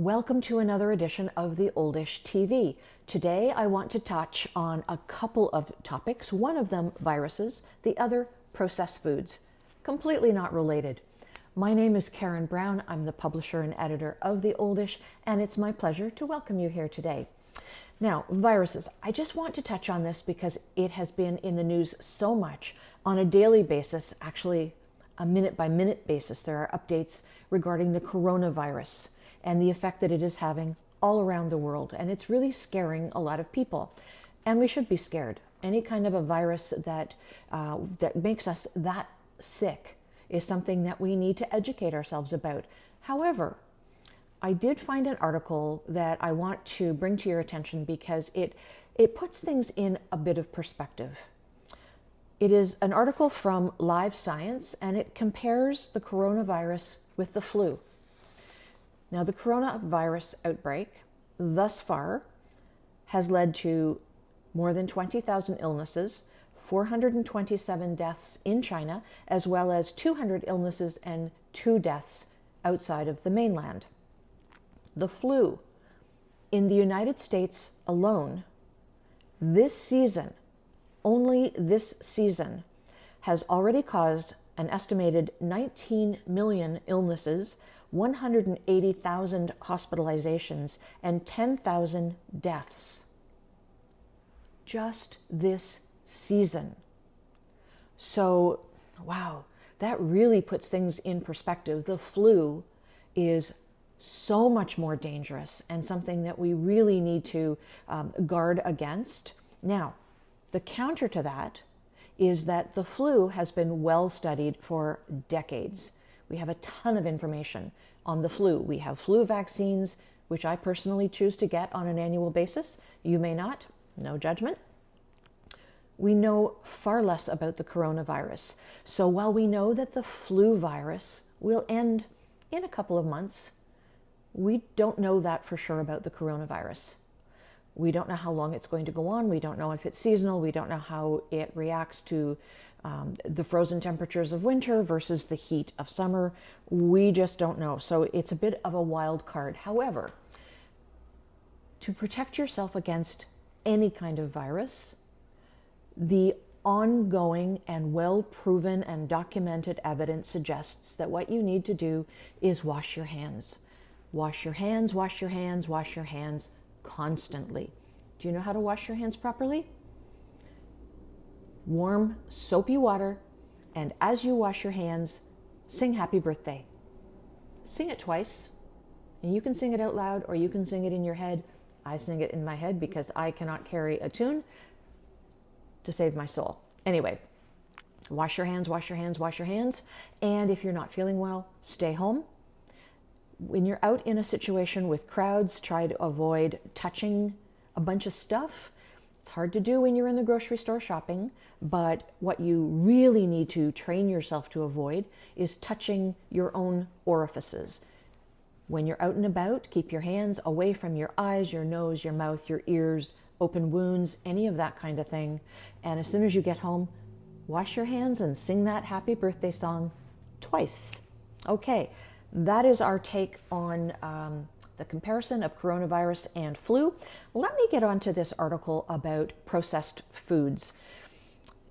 Welcome to another edition of the Oldish TV. Today I want to touch on a couple of topics, one of them viruses, the other processed foods. Completely not related. My name is Karen Brown. I'm the publisher and editor of the Oldish, and it's my pleasure to welcome you here today. Now, viruses. I just want to touch on this because it has been in the news so much on a daily basis, actually a minute-by-minute basis. There are updates regarding the coronavirus and the effect that it is having all around the world. And it's really scaring a lot of people. And we should be scared. Any kind of a virus that makes us that sick is something that we need to educate ourselves about. However, I did find an article that I want to bring to your attention because it puts things in a bit of perspective. It is an article from Live Science, and it compares the coronavirus with the flu. Now, the coronavirus outbreak thus far has led to more than 20,000 illnesses, 427 deaths in China, as well as 200 illnesses and 2 deaths outside of the mainland. The flu in the United States alone, this season, only this season, has already caused an estimated 19 million illnesses, 180,000 hospitalizations, and 10,000 deaths. Just this season. So, wow, that really puts things in perspective. The flu is so much more dangerous and something that we really need to guard against. Now, the counter to that is that the flu has been well studied for decades. We have a ton of information on the flu. We have flu vaccines, which I personally choose to get on an annual basis. You may not, no judgment. We know far less about the coronavirus. So while we know that the flu virus will end in a couple of months, we don't know that for sure about the coronavirus. We don't know how long it's going to go on. We don't know if it's seasonal. We don't know how it reacts to the frozen temperatures of winter versus the heat of summer. We just don't know. So it's a bit of a wild card. However, to protect yourself against any kind of virus, the ongoing and well-proven and documented evidence suggests that what you need to do is wash your hands. Wash your hands, wash your hands, wash your hands constantly. Do you know how to wash your hands properly? Warm, soapy water, and as you wash your hands, sing happy birthday. Sing it twice, and you can sing it out loud or you can sing it in your head. I sing it in my head because I cannot carry a tune to save my soul. Anyway, wash your hands, wash your hands, wash your hands, and if you're not feeling well, stay home. When you're out in a situation with crowds, try to avoid touching a bunch of stuff. It's hard to do when you're in the grocery store shopping, but what you really need to train yourself to avoid is touching your own orifices. When you're out and about, keep your hands away from your eyes, your nose, your mouth, your ears, open wounds, any of that kind of thing. And as soon as you get home, wash your hands and sing that happy birthday song twice. Okay, that is our take on the comparison of coronavirus and flu. Let me get on to this article about processed foods.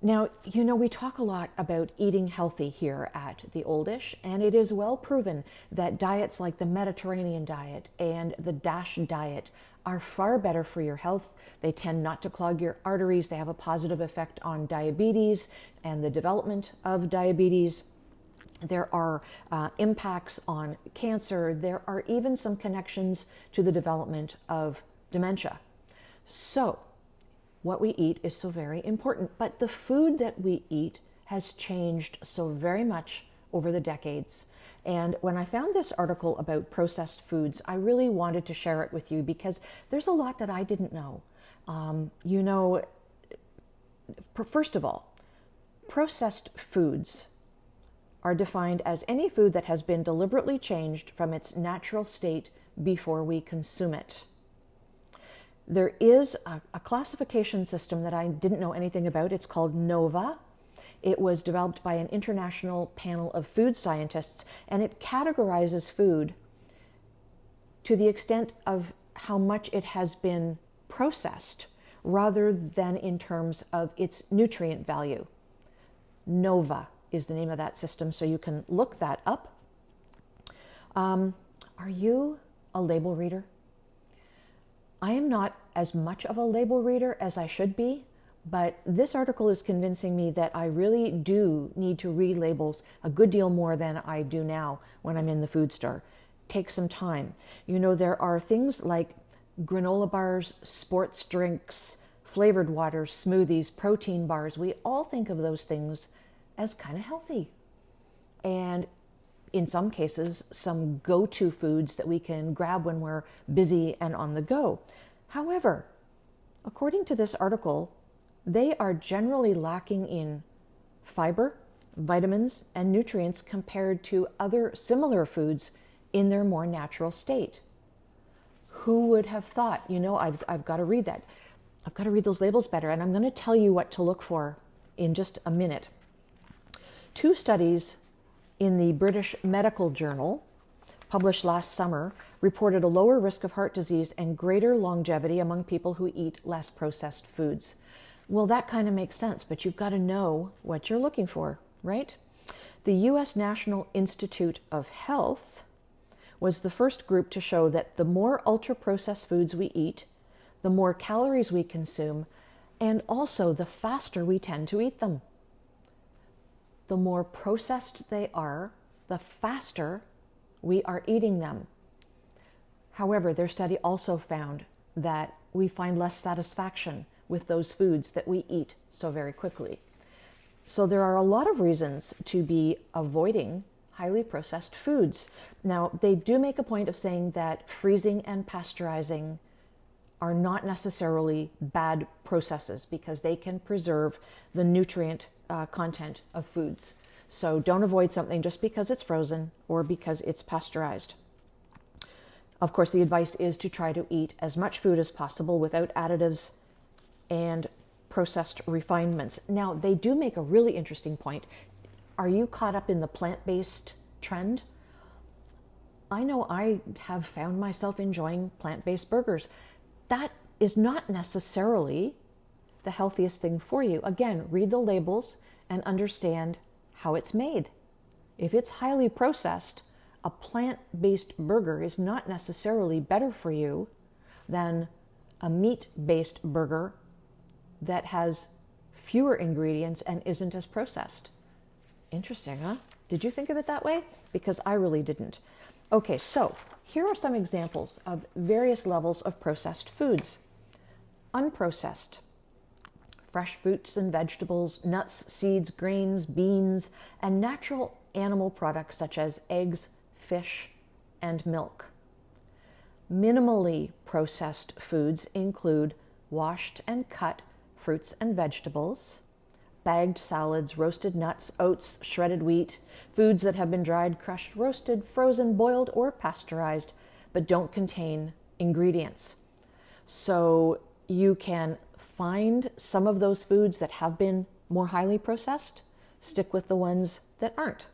Now, you know, we talk a lot about eating healthy here at the Oldish, and it is well proven that diets like the Mediterranean diet and the DASH diet are far better for your health. They tend not to clog your arteries. They have a positive effect on diabetes and the development of diabetes. There are impacts on cancer. There are even some connections to the development of dementia. So what we eat is so very important, but the food that we eat has changed so very much over the decades. And when I found this article about processed foods, I really wanted to share it with you because there's a lot that I didn't know. You know, first of all, processed foods are defined as any food that has been deliberately changed from its natural state before we consume it. There is a classification system that I didn't know anything about. It's called NOVA. It was developed by an international panel of food scientists, and it categorizes food to the extent of how much it has been processed rather than in terms of its nutrient value. NOVA is the name of that system, so you can look that up. Are you a label reader? I am not as much of a label reader as I should be, but this article is convincing me that I really do need to read labels a good deal more than I do now when I'm in the food store. Take some time. You know, there are things like granola bars, sports drinks, flavored waters, smoothies, protein bars. We all think of those things as kind of healthy. And in some cases, some go-to foods that we can grab when we're busy and on the go. However, according to this article, they are generally lacking in fiber, vitamins, and nutrients compared to other similar foods in their more natural state. Who would have thought? You know, I've got to read that. I've got to read those labels better, and I'm going to tell you what to look for in just a minute. 2 studies in the British Medical Journal, published last summer, reported a lower risk of heart disease and greater longevity among people who eat less processed foods. Well, that kind of makes sense, but you've got to know what you're looking for, right? The U.S. National Institute of Health was the first group to show that the more ultra-processed foods we eat, the more calories we consume, and also the faster we tend to eat them. The more processed they are, the faster we are eating them. However, their study also found that we find less satisfaction with those foods that we eat so very quickly. So there are a lot of reasons to be avoiding highly processed foods. Now, they do make a point of saying that freezing and pasteurizing are not necessarily bad processes because they can preserve the nutrient content of foods. So don't avoid something just because it's frozen or because it's pasteurized. Of course, the advice is to try to eat as much food as possible without additives and processed refinements. Now, they do make a really interesting point. Are you caught up in the plant-based trend? I know I have found myself enjoying plant-based burgers. That is not necessarily the healthiest thing for you. Again, read the labels and understand how it's made. If it's highly processed, a plant-based burger is not necessarily better for you than a meat-based burger that has fewer ingredients and isn't as processed. Interesting, huh? Did you think of it that way? Because I really didn't. Okay, so here are some examples of various levels of processed foods. Unprocessed: fresh fruits and vegetables, nuts, seeds, grains, beans, and natural animal products such as eggs, fish, and milk. Minimally processed foods include washed and cut fruits and vegetables, bagged salads, roasted nuts, oats, shredded wheat, foods that have been dried, crushed, roasted, frozen, boiled, or pasteurized, but don't contain ingredients. So you can find some of those foods that have been more highly processed, stick with the ones that aren't.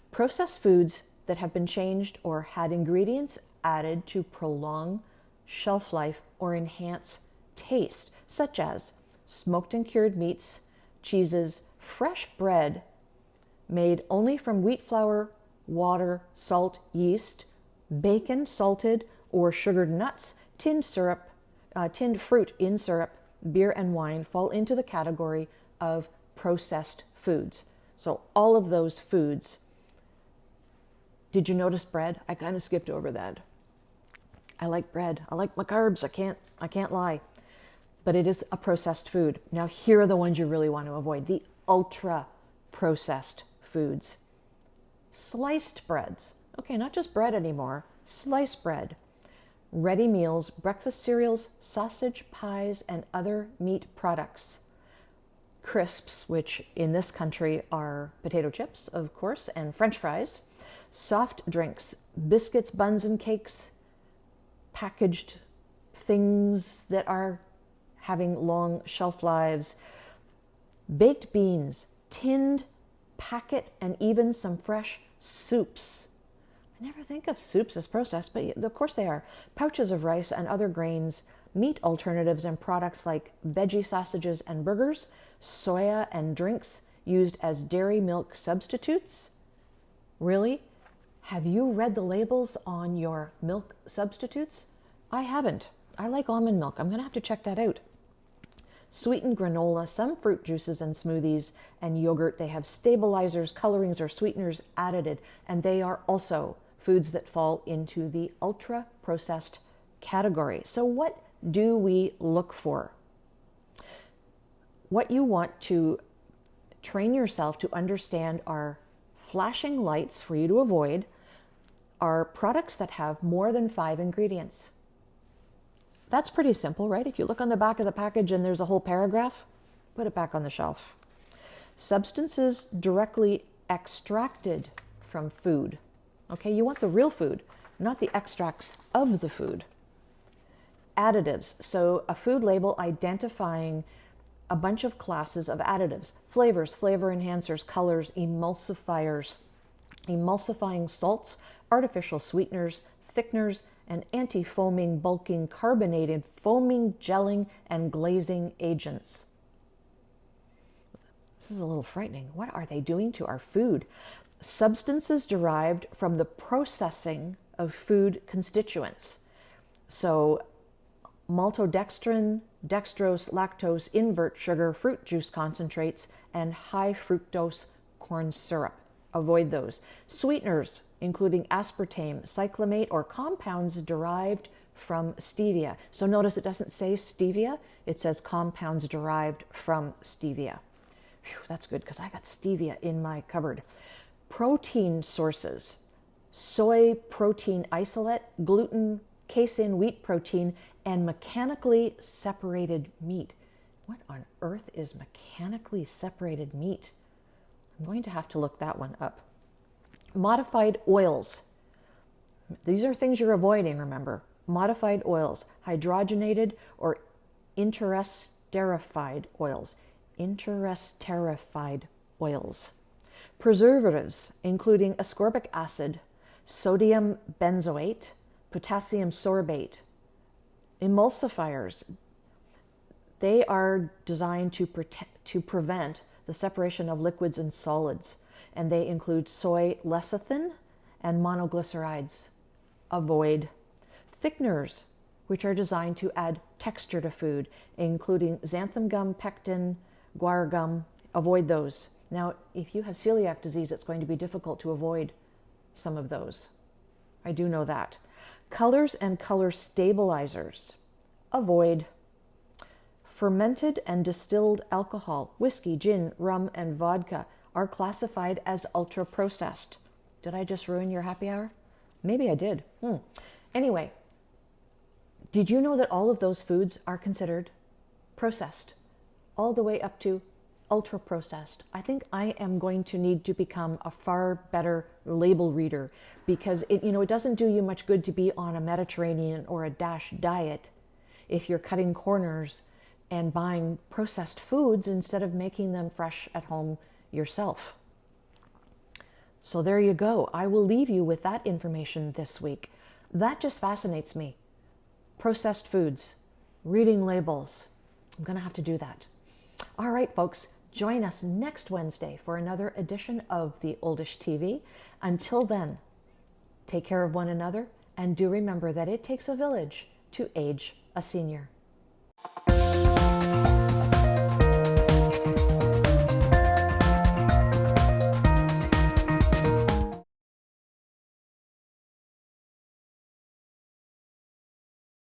Processed foods that have been changed or had ingredients added to prolong shelf life or enhance taste, such as smoked and cured meats, cheeses, fresh bread made only from wheat flour, water, salt, yeast, bacon, salted or sugared nuts, tinned fruit in syrup, beer and wine fall into the category of processed foods. So all of those foods. Did you notice bread? I kind of skipped over that. I like bread. I like my carbs. I can't lie. But it is a processed food. Now here are the ones you really want to avoid. The ultra processed foods. Sliced breads. Okay, not just bread anymore. Sliced bread. Ready meals, breakfast cereals, sausage, pies, and other meat products. Crisps, which in this country are potato chips, of course, and French fries. Soft drinks, biscuits, buns, and cakes. Packaged things that are having long shelf lives. Baked beans, tinned, packet, and even some fresh soups. I never think of soups as processed, but of course they are. Pouches of rice and other grains, meat alternatives and products like veggie sausages and burgers, soya and drinks used as dairy milk substitutes. Really? Have you read the labels on your milk substitutes? I haven't. I like almond milk. I'm going to have to check that out. Sweetened granola, some fruit juices and smoothies, and yogurt. They have stabilizers, colorings, or sweeteners added, and they are also foods that fall into the ultra-processed category. So what do we look for? What you want to train yourself to understand are flashing lights for you to avoid, are products that have more than 5 ingredients. That's pretty simple, right? If you look on the back of the package and there's a whole paragraph, put it back on the shelf. Substances directly extracted from food. Okay, you want the real food, not the extracts of the food. Additives, so a food label identifying a bunch of classes of additives, flavors, flavor enhancers, colors, emulsifiers, emulsifying salts, artificial sweeteners, thickeners, and anti-foaming, bulking, carbonated, foaming, gelling, and glazing agents. This is a little frightening. What are they doing to our food? Substances derived from the processing of food constituents. So maltodextrin, dextrose, lactose, invert sugar, fruit juice concentrates, and high fructose corn syrup. Avoid those. Sweeteners, including aspartame, cyclamate, or compounds derived from stevia. So notice it doesn't say stevia, it says compounds derived from stevia. Whew, that's good because I got stevia in my cupboard. Protein sources, soy protein isolate, gluten, casein wheat protein, and mechanically separated meat. What on earth is mechanically separated meat? I'm going to have to look that one up. Modified oils. These are things you're avoiding, remember. Modified oils, hydrogenated or interesterified oils. Interesterified oils. Preservatives, including ascorbic acid, sodium benzoate, potassium sorbate. Emulsifiers. They are designed to prevent the separation of liquids and solids, and they include soy lecithin and monoglycerides. Avoid. Thickeners, which are designed to add texture to food, including xanthan gum, pectin, guar gum. Avoid those. Now, if you have celiac disease, it's going to be difficult to avoid some of those. I do know that. Colors and color stabilizers. Avoid. Fermented and distilled alcohol, whiskey, gin, rum, and vodka are classified as ultra-processed. Did I just ruin your happy hour? Maybe I did. Anyway, did you know that all of those foods are considered processed? All the way up to ultra-processed. I think I am going to need to become a far better label reader because it doesn't do you much good to be on a Mediterranean or a DASH diet if you're cutting corners and buying processed foods instead of making them fresh at home yourself. So there you go. I will leave you with that information this week. That just fascinates me. Processed foods, reading labels. I'm going to have to do that. All right, folks, join us next Wednesday for another edition of the Oldish TV. Until then, take care of one another and do remember that it takes a village to age a senior.